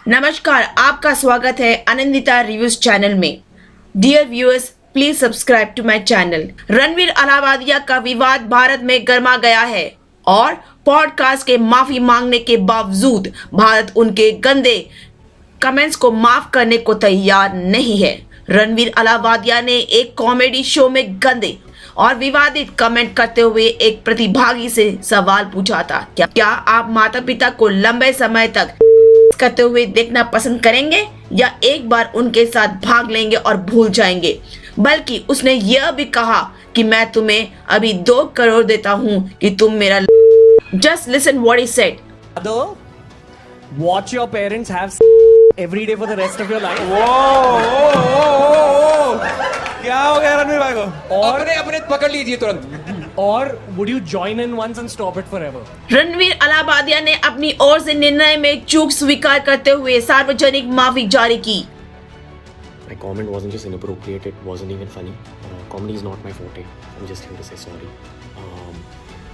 नमस्कार, आपका स्वागत है आनंदिता रिव्यूज चैनल में। Dear viewers, please subscribe to my channel. Ranveer Allahbadia का विवाद भारत में गर्मा गया है और पॉडकास्ट के माफी मांगने के बावजूद भारत उनके गंदे कमेंट्स को माफ करने को तैयार नहीं है। रणवीर अलाहाबादिया ने एक कॉमेडी शो में गंदे और विवादित कमेंट करते हुए एक प्रतिभागी से सवाल पूछा था, क्या आप माता पिता को लंबे समय तक करते हुए देखना पसंद करेंगे या एक बार उनके साथ भाग लेंगे और भूल जाएंगे। बल्कि उसने यह भी कहा कि मैं तुम्हें अभी 2 करोड़ देता हूं कि तुम मेरा Just listen what he said. Watch your parents have every day for the rest of your life. क्या हो गया रणवीर भाई को? और अपने पकड़ लीजिए तुरंत। और would you join in once and stop it forever? Ranveer Allahbadia ने अपनी ओर से निर्णय में चूक स्वीकार करते हुए सार्वजनिक माफी जारी की। My comment wasn't just inappropriate, it wasn't even funny. Comedy is not my forte. I'm just here to say sorry.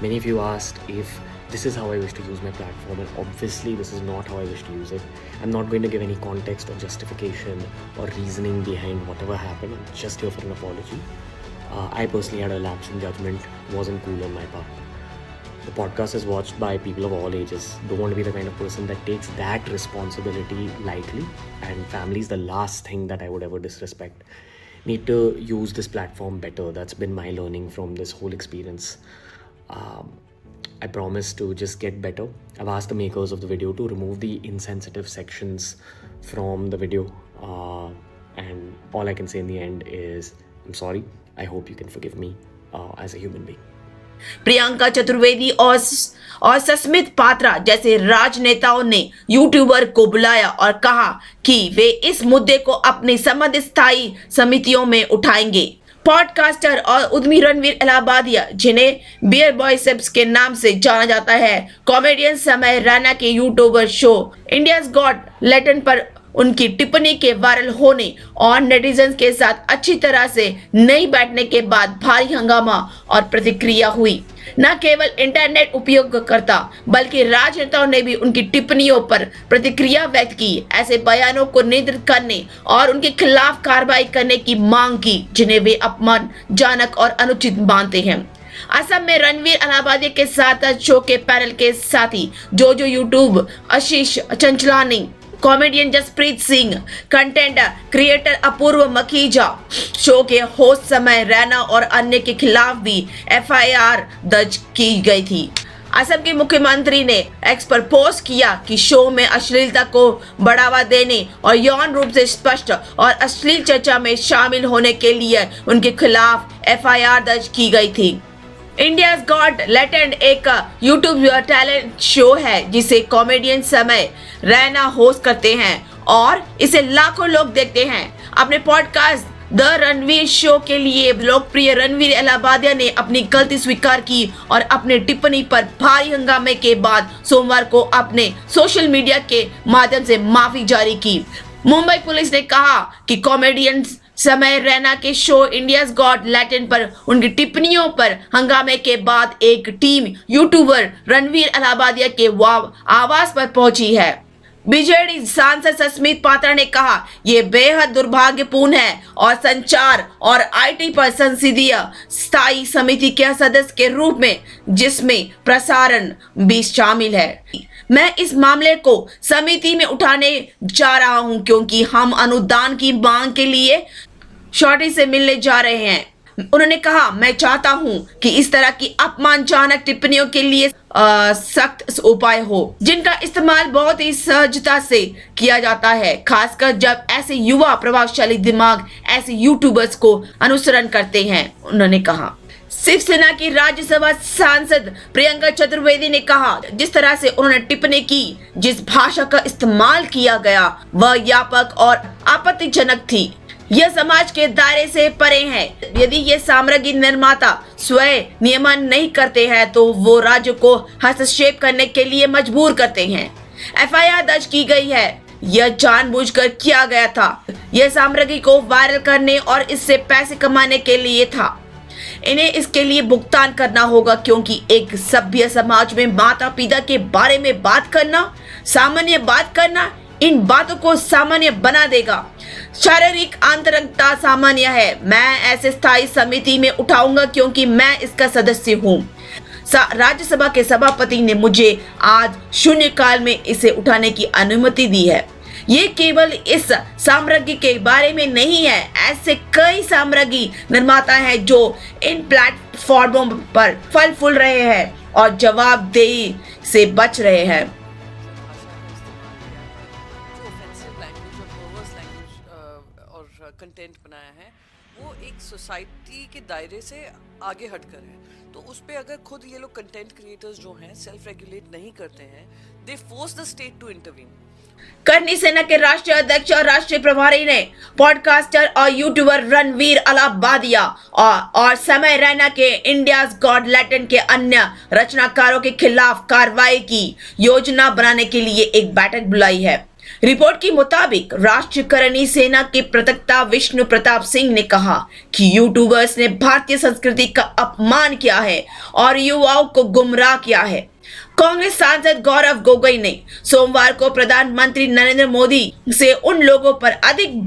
Many of you asked if this is how I wish to use my platform, and obviously this is not how I wish to use it. I'm not going to give any context or justification or reasoning behind whatever happened. I'm just here for an apology. I personally had a lapse in judgment, wasn't cool on my part. The podcast is watched by people of all ages. Don't want to be the kind of person that takes that responsibility lightly, and family is the last thing that I would ever disrespect. Need to use this platform better. That's been my learning from this whole experience. I promise to just get better. I've asked the makers of the video to remove the insensitive sections from the video, and all I can say in the end is I'm sorry. I hope you can forgive me as a human being. Priyanka Chaturvedi और सस्मित पात्रा जैसे राजनेताओं ने YouTuber को बुलाया और कहा कि वे इस मुद्दे को अपनी संबंधित स्थायी समितियों में उठाएंगे। पॉडकास्टर और उद्यमी रणवीर अलाहाबादिया, जिन्हें बियर बाइसेप्स के नाम से जाना जाता है, कॉमेडियन समय रैना के YouTuber show India's got latent पर उनकी टिप्पणी के वायरल होने और नेटिजन्स के साथ अच्छी तरह से नहीं बैठने के बाद भारी हंगामा और प्रतिक्रिया हुई। न केवल इंटरनेट उपयोगकर्ता बल्कि राजनेताओं ने भी उनकी टिप्पणियों पर प्रतिक्रिया व्यक्त की, ऐसे बयानों को नियंत्रित करने और उनके खिलाफ कार्रवाई करने की मांग की जिन्हें वे अपमानजनक और अनुचित मानते हैं। असम में रणवीर अलाहाबादिया के साथ शो के पैनल के साथी जो YouTube Ashish Chanchlani, comedian Jaspreet Singh, content creator Apoorva Makhija, show के होस्ट समय रैना और अन्य के खिलाफ भी FIR दर्ज की गई थी। असम के मुख्यमंत्री ने एक्स पर पोस्ट किया कि शो में अश्लीलता को बढ़ावा देने और यौन रूप से स्पष्ट और अश्लील चर्चा में शामिल होने के लिए उनके खिलाफ FIR दर्ज की गई थी। इंडियाज गॉट लैटेंट एक यूट्यूब टैलेंट शो है जिसे कॉमेडियन समय रैना होस्ट करते हैं और इसे लाखों लोग देखते हैं। अपने पॉडकास्ट द रणवीर शो के लिए लोकप्रिय रणवीर अलाहाबादिया ने अपनी गलती स्वीकार की और अपने टिप्पणी पर भारी हंगामे के बाद सोमवार को अपने सोशल मीडिया के माध्यम से माफी जारी की। मुंबई पुलिस ने कहा कि कॉमेडियन समय रैना के शो इंडियाज गॉट लैटेंट पर उनकी टिप्पणियों पर हंगामे के बाद एक टीम यूट्यूबर रणवीर अलाहाबादिया के आवास पर पहुंची है। बीजेडी सांसद सस्मित पात्रा ने कहा, ये बेहद दुर्भाग्यपूर्ण है और संचार और IT पर संसदीय स्थायी समिति के सदस्य के रूप में जिसमें प्रसारण भी शामिल है, मैं इस मामले को समिति में उठाने जा रहा हूं क्योंकि हम अनुदान की मांग के लिए शॉर्टी से मिलने जा रहे हैं। उन्होंने कहा, मैं चाहता हूं कि इस तरह की अपमानजनक टिप्पणियों के लिए सख्त उपाय हो जिनका इस्तेमाल बहुत ही सहजता से किया जाता है, खासकर जब ऐसे युवा प्रभावशाली दिमाग ऐसे यूट्यूबर्स को अनुसरण करते हैं। उन्होंने कहा। शिवसेना की राज्यसभा सांसद प्रियंका चतुर्वेदी ने कहा, जिस तरह से उन्होंने टिप्पणी की, जिस भाषा का इस्तेमाल किया गया वह व्यापक और आपत्तिजनक थी। यह समाज के दायरे से परे है। यदि ये सामग्री निर्माता स्वयं नियमन नहीं करते हैं तो वो राज्य को हस्तक्षेप करने के लिए मजबूर करते हैं। FIR दर्ज की गई है। यह जानबूझकर किया गया था। यह सामग्री को वायरल करने और इससे पैसे कमाने के लिए था। इन्हें इसके लिए भुगतान करना होगा क्योंकि एक सभ्य समाज में माता पिता के बारे में बात करना, सामान्य बात करना इन बातों को सामान्य बना देगा। शारीरिक अंतरंगता सामान्य है। मैं ऐसे स्थायी समिति में उठाऊंगा क्योंकि मैं इसका सदस्य हूँ। राज्यसभा के सभापति ने मुझे आज शून्यकाल में इसे उठाने की अनुमति दी है। ये केवल इस साम्राज्य के बारे में नहीं है। ऐसे कई साम्राज्य निर्माता हैं जो इन प्लेटफॉर्मों पर फल फूल रहे हैं और जवाबदेही से बच रहे हैं। जो ऑफेंसिव लैंग्वेज और परवर्स लैंग्वेज और कंटेंट बनाया है वो एक सोसाइटी के दायरे से आगे हटकर है। तो उस पे अगर खुद ये लोग कंटेंट क्रिएटर्स जो हैं सेल्फ रेगुलेट नहीं करते हैं, they force the state to intervene. Karni Sena के राष्ट्रीय अध्यक्ष और राष्ट्रीय प्रभारी ने पॉडकास्टर और यूट्यूबर रणवीर अलाहाबादिया और समय रैना के इंडियाज गॉट लैटेंट के अन्य रचनाकारों के खिलाफ कार्रवाई की योजना बनाने के लिए एक बैठक बुलाई है। रिपोर्ट के मुताबिक राष्ट्रीय करनी सेना के प्रवक्ता विष्णु प्रताप सिंह ने कहा कि यूट्यूबर्स ने भारतीय संस्कृति का अपमान किया है और युवाओं को गुमराह किया है। कांग्रेस सांसद गौरव गोगोई ने सोमवार को प्रधानमंत्री नरेंद्र मोदी से उन लोगों पर अधिक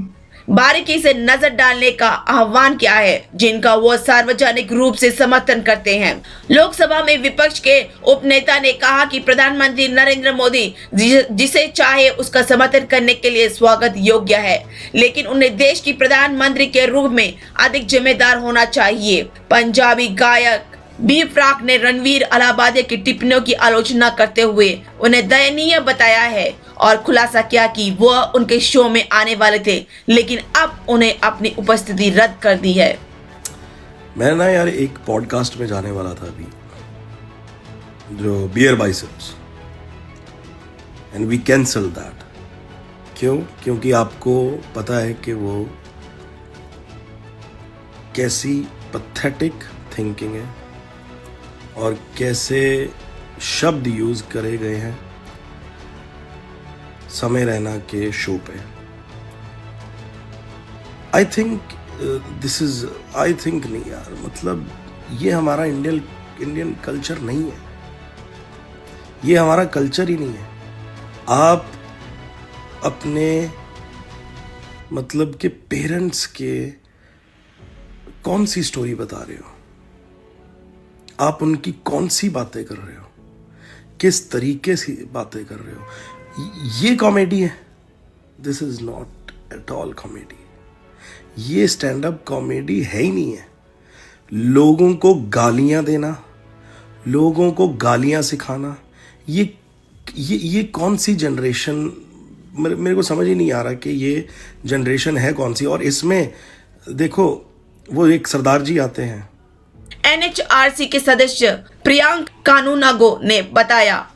बारीकी से नजर डालने का आह्वान किया है जिनका वो सार्वजनिक रूप से समर्थन करते हैं। लोकसभा में विपक्ष के उपनेता ने कहा कि प्रधानमंत्री नरेंद्र मोदी जिसे चाहे उसका समर्थन करने के लिए स्वागत योग्य है, लेकिन उन्हें देश की प्रधानमंत्री के रूप में अधिक जिम्मेदार होना चाहिए। पंजाबी गायक बी प्राक ने रणवीर अलाहाबादिया की टिप्पणियों की आलोचना करते हुए उन्हें दयनीय बताया है और खुलासा किया कि वह उनके शो में आने वाले थे, लेकिन अब उन्हें अपनी उपस्थिति रद्द कर दी है। मैं ना यार एक पॉडकास्ट में जाने वाला था अभी, जो beer biceps, and we cancel that. क्यों? क्योंकि आपको पता है कि वो कैसी पैथेटिक थिंकिंग है और कैसे शब्द यूज करे गए हैं समय रैना के शो पे। आई थिंक नहीं यार, मतलब ये हमारा इंडियन कल्चर नहीं है, ये हमारा कल्चर ही नहीं है। आप अपने मतलब के पेरेंट्स के कौन सी स्टोरी बता रहे हो, आप उनकी कौन सी बातें कर रहे हो, किस तरीके से बातें कर रहे हो, ये कॉमेडी है? This is not at all comedy. ये स्टैंड अप कॉमेडी है ही नहीं है। लोगों को गालियां देना, लोगों को गालियां सिखाना, ये कौन सी जनरेशन, मेरे को समझ ही नहीं आ रहा कि ये जनरेशन है कौन सी। और इसमें देखो वो एक सरदार जी आते हैं। NHRC के सदस्य प्रियांक कानूनागो ने बताया,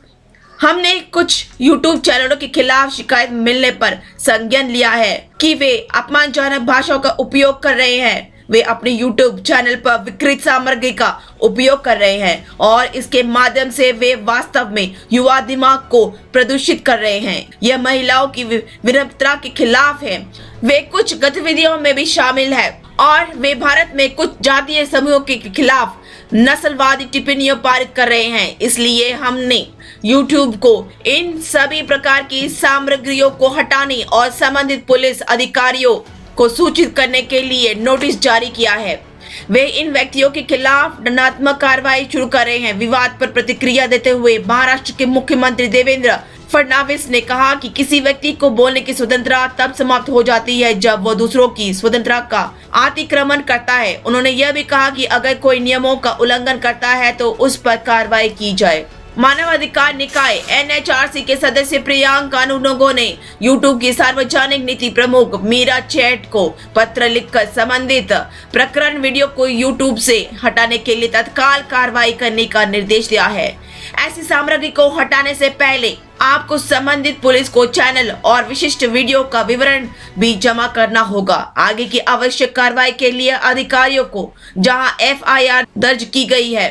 हमने कुछ YouTube चैनलों के खिलाफ शिकायत मिलने पर संज्ञान लिया है कि वे अपमानजनक भाषाओं का उपयोग कर रहे हैं। वे अपने YouTube चैनल पर विकृत सामग्री का उपयोग कर रहे हैं और इसके माध्यम से वे वास्तव में युवा दिमाग को प्रदूषित कर रहे हैं। यह महिलाओं की विनम्रता के खिलाफ है। वे कुछ गतिविधियों में भी शामिल है और वे भारत में कुछ जातीय समूहों के खिलाफ नस्लवादी टिप्पणियां पारित कर रहे हैं। इसलिए हमने YouTube को इन सभी प्रकार की सामग्रियों को हटाने और संबंधित पुलिस अधिकारियों को सूचित करने के लिए नोटिस जारी किया है। वे इन व्यक्तियों के खिलाफ दंडात्मक कार्रवाई शुरू कर रहे हैं। विवाद पर प्रतिक्रिया देते हुए महाराष्ट्र के मुख्यमंत्री देवेंद्र फडणवीस ने कहा कि किसी व्यक्ति को बोलने की स्वतंत्रता तब समाप्त हो जाती है जब वो दूसरों की स्वतंत्रता का अतिक्रमण करता है। उन्होंने यह भी कहा कि अगर कोई नियमों का उल्लंघन करता है तो उस पर कार्रवाई की जाए। मानवाधिकार निकाय NHRC के सदस्य प्रियांक कानूनगो ने YouTube की सार्वजनिक नीति प्रमुख मीरा चैट को पत्र लिखकर संबंधित प्रकरण वीडियो को YouTube से हटाने के लिए तत्काल कार्रवाई करने का निर्देश दिया है। ऐसी सामग्री को हटाने से पहले आपको संबंधित पुलिस को चैनल और विशिष्ट वीडियो का विवरण भी जमा करना होगा। आगे की आवश्यक कार्रवाई के लिए अधिकारियों को जहां FIR दर्ज की गई है,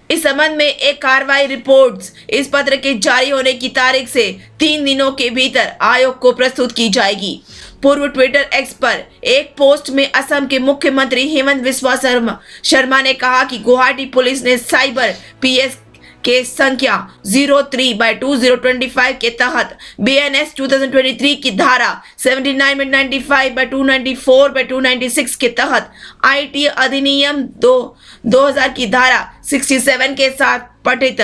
इस संबंध में एक कार्रवाई रिपोर्ट इस पत्र के जारी होने की तारीख से 3 दिनों के भीतर आयोग को प्रस्तुत की जाएगी। पूर्व ट्विटर एक्स पर एक पोस्ट में असम के मुख्यमंत्री हेमंत बिस्वा शर्मा ने कहा कि गुवाहाटी पुलिस ने साइबर PS केस संख्या 03/2025 के तहत BNS 2023 की धारा 79/95/294/296 के तहत IT अधिनियम 2000 की धारा 67 के साथ पठित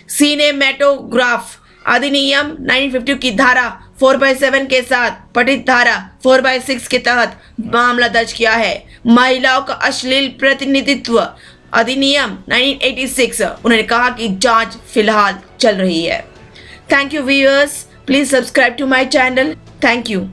सिनेमेटोग्राफ अधिनियम 1950 की धारा 4/7 के साथ पठित धारा 4/6 के तहत मामला दर्ज किया है। महिलाओं का अश्लील प्रतिनिधित्व अधिनियम 1986 उन्होंने कहा कि जांच फिलहाल चल रही है। Thank you viewers, please subscribe to my channel. Thank you.